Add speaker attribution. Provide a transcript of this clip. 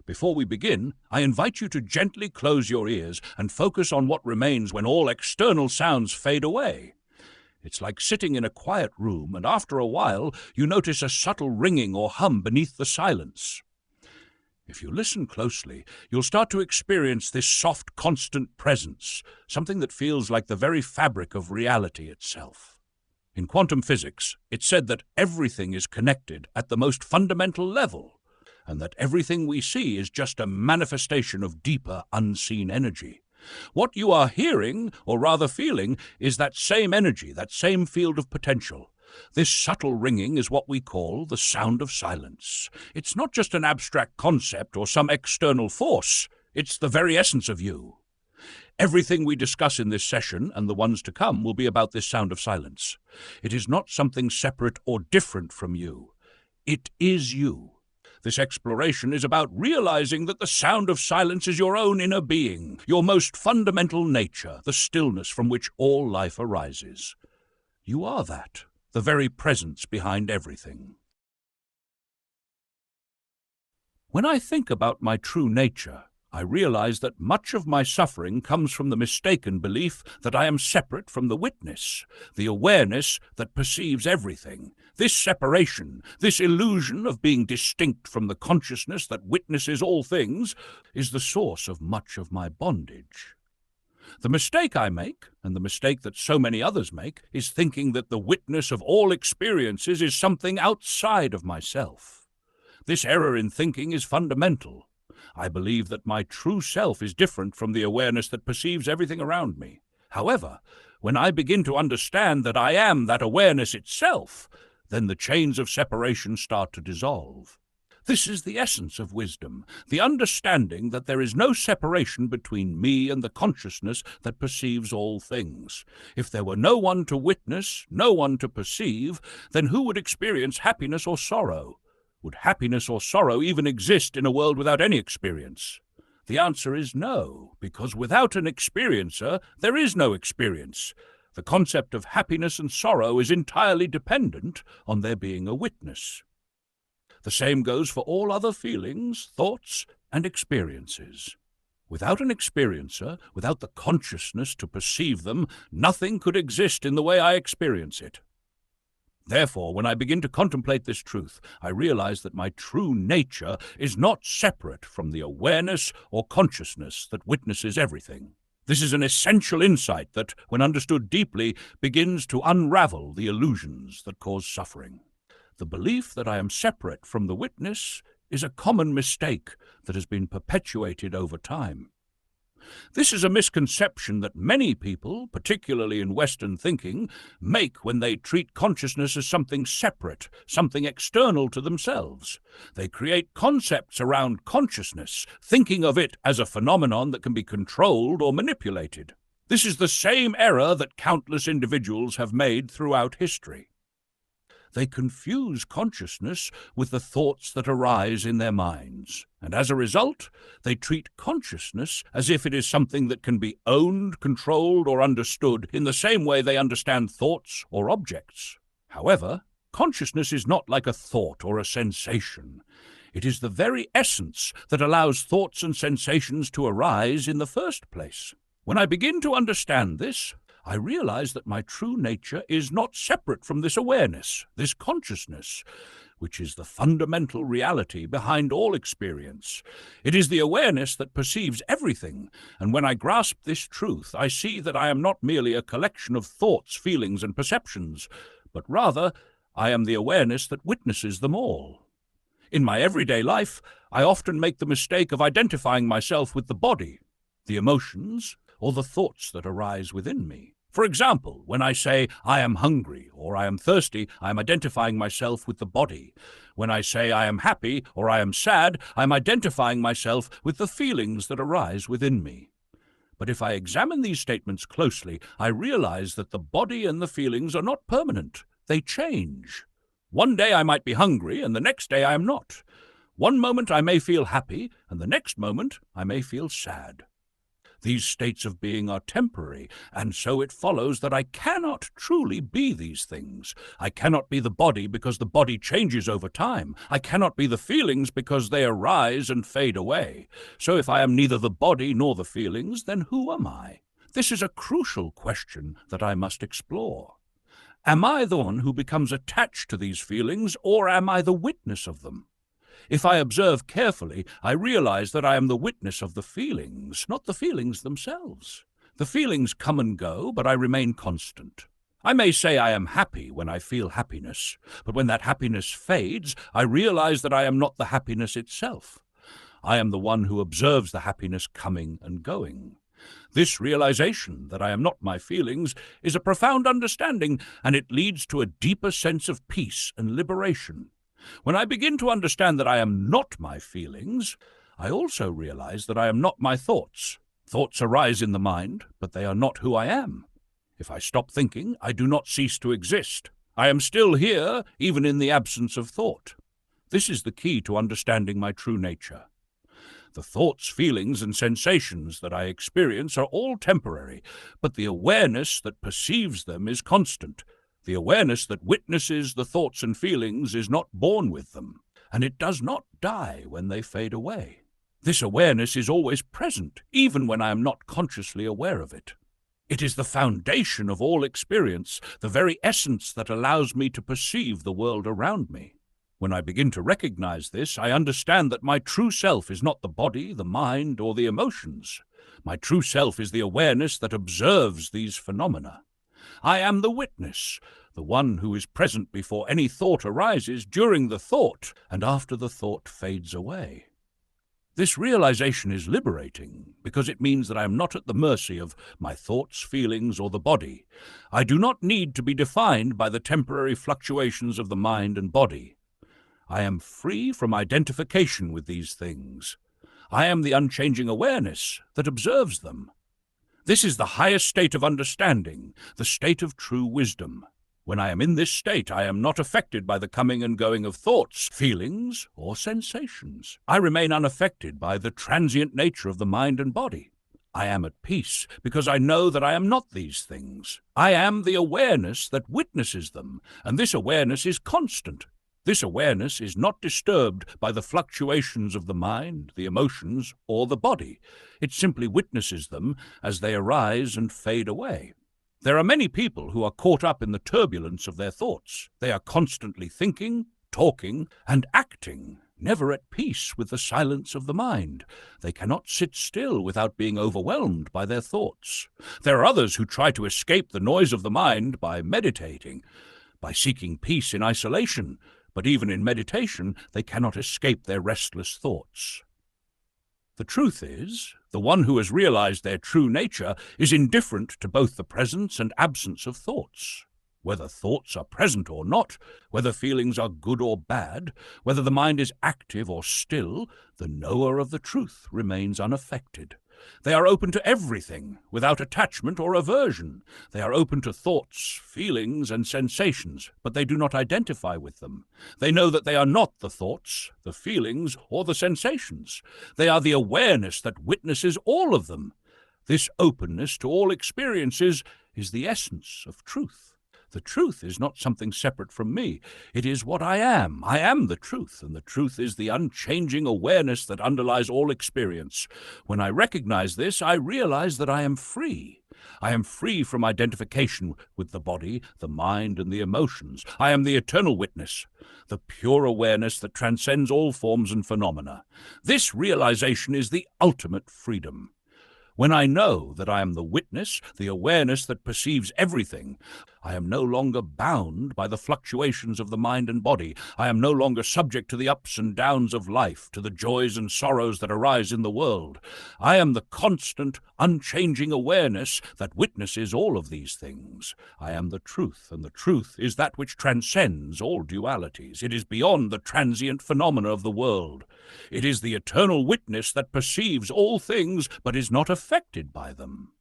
Speaker 1: Before we begin, I invite you to gently close your ears and focus on what remains when all external sounds fade away. It's like sitting in a quiet room, and after a while, you notice a subtle ringing or hum beneath the silence. If you listen closely, you'll start to experience this soft, constant presence, something that feels like the very fabric of reality itself. In quantum physics, it's said that everything is connected at the most fundamental level, and that everything we see is just a manifestation of deeper, unseen energy. What you are hearing, or rather feeling, is that same energy, that same field of potential. This subtle ringing is what we call the sound of silence. It's not just an abstract concept or some external force. It's the very essence of you. Everything we discuss in this session, and the ones to come, will be about this sound of silence. It is not something separate or different from you. It is you. This exploration is about realizing that the sound of silence is your own inner being, your most fundamental nature, the stillness from which all life arises. You are that, the very presence behind everything. When I think about my true nature, I realize that much of my suffering comes from the mistaken belief that I am separate from the witness, the awareness that perceives everything. This separation, this illusion of being distinct from the consciousness that witnesses all things, is the source of much of my bondage. The mistake I make, and the mistake that so many others make, is thinking that the witness of all experiences is something outside of myself. This error in thinking is fundamental. I believe that my true self is different from the awareness that perceives everything around me. However, when I begin to understand that I am that awareness itself, then the chains of separation start to dissolve. This is the essence of wisdom, the understanding that there is no separation between me and the consciousness that perceives all things. If there were no one to witness, no one to perceive, then who would experience happiness or sorrow? Would happiness or sorrow even exist in a world without any experience? The answer is no, because without an experiencer, there is no experience. The concept of happiness and sorrow is entirely dependent on there being a witness. The same goes for all other feelings, thoughts, and experiences. Without an experiencer, without the consciousness to perceive them, nothing could exist in the way I experience it. Therefore, when I begin to contemplate this truth, I realize that my true nature is not separate from the awareness or consciousness that witnesses everything. This is an essential insight that, when understood deeply, begins to unravel the illusions that cause suffering. The belief that I am separate from the witness is a common mistake that has been perpetuated over time. This is a misconception that many people, particularly in Western thinking, make when they treat consciousness as something separate, something external to themselves. They create concepts around consciousness, thinking of it as a phenomenon that can be controlled or manipulated. This is the same error that countless individuals have made throughout history. They confuse consciousness with the thoughts that arise in their minds, and as a result, they treat consciousness as if it is something that can be owned, controlled, or understood in the same way they understand thoughts or objects. However, consciousness is not like a thought or a sensation. It is the very essence that allows thoughts and sensations to arise in the first place. When I begin to understand this, I realize that my true nature is not separate from this awareness, this consciousness, which is the fundamental reality behind all experience. It is the awareness that perceives everything, and when I grasp this truth, I see that I am not merely a collection of thoughts, feelings, and perceptions, but rather I am the awareness that witnesses them all. In my everyday life, I often make the mistake of identifying myself with the body, the emotions, or the thoughts that arise within me. For example, when I say, I am hungry or I am thirsty, I am identifying myself with the body. When I say I am happy or I am sad, I am identifying myself with the feelings that arise within me. But if I examine these statements closely, I realize that the body and the feelings are not permanent. They change. One day I might be hungry and the next day I am not. One moment I may feel happy and the next moment I may feel sad. These states of being are temporary, and so it follows that I cannot truly be these things. I cannot be the body because the body changes over time. I cannot be the feelings because they arise and fade away. So if I am neither the body nor the feelings, then who am I? This is a crucial question that I must explore. Am I the one who becomes attached to these feelings, or am I the witness of them? If I observe carefully, I realize that I am the witness of the feelings, not the feelings themselves. The feelings come and go, but I remain constant. I may say I am happy when I feel happiness, but when that happiness fades, I realize that I am not the happiness itself. I am the one who observes the happiness coming and going. This realization that I am not my feelings is a profound understanding, and it leads to a deeper sense of peace and liberation. When I begin to understand that I am not my feelings, I also realize that I am not my thoughts. Thoughts arise in the mind, but they are not who I am. If I stop thinking, I do not cease to exist. I am still here, even in the absence of thought. This is the key to understanding my true nature. The thoughts, feelings, and sensations that I experience are all temporary, but the awareness that perceives them is constant. The awareness that witnesses the thoughts and feelings is not born with them, and it does not die when they fade away. This awareness is always present, even when I am not consciously aware of it. It is the foundation of all experience, the very essence that allows me to perceive the world around me. When I begin to recognize this, I understand that my true self is not the body, the mind, or the emotions. My true self is the awareness that observes these phenomena. I am the witness, the one who is present before any thought arises, during the thought, and after the thought fades away. This realization is liberating because it means that I am not at the mercy of my thoughts, feelings, or the body. I do not need to be defined by the temporary fluctuations of the mind and body. I am free from identification with these things. I am the unchanging awareness that observes them. This is the highest state of understanding, the state of true wisdom. When I am in this state, I am not affected by the coming and going of thoughts, feelings, or sensations. I remain unaffected by the transient nature of the mind and body. I am at peace because I know that I am not these things. I am the awareness that witnesses them, and this awareness is constant. This awareness is not disturbed by the fluctuations of the mind, the emotions, or the body. It simply witnesses them as they arise and fade away. There are many people who are caught up in the turbulence of their thoughts. They are constantly thinking, talking, and acting, never at peace with the silence of the mind. They cannot sit still without being overwhelmed by their thoughts. There are others who try to escape the noise of the mind by meditating, by seeking peace in isolation, but even in meditation, they cannot escape their restless thoughts. The truth is, the one who has realized their true nature is indifferent to both the presence and absence of thoughts. Whether thoughts are present or not, whether feelings are good or bad, whether the mind is active or still, the knower of the truth remains unaffected. They are open to everything, without attachment or aversion. They are open to thoughts, feelings, and sensations, but they do not identify with them. They know that they are not the thoughts, the feelings, or the sensations. They are the awareness that witnesses all of them. This openness to all experiences is the essence of truth. The truth is not something separate from me. It is what I am. I am the truth, and the truth is the unchanging awareness that underlies all experience. When I recognize this, I realize that I am free. I am free from identification with the body, the mind, and the emotions. I am the eternal witness, the pure awareness that transcends all forms and phenomena. This realization is the ultimate freedom. When I know that I am the witness, the awareness that perceives everything, I am no longer bound by the fluctuations of the mind and body. I am no longer subject to the ups and downs of life, to the joys and sorrows that arise in the world. I am the constant, unchanging awareness that witnesses all of these things. I am the truth, and the truth is that which transcends all dualities. It is beyond the transient phenomena of the world. It is the eternal witness that perceives all things but is not affected by them.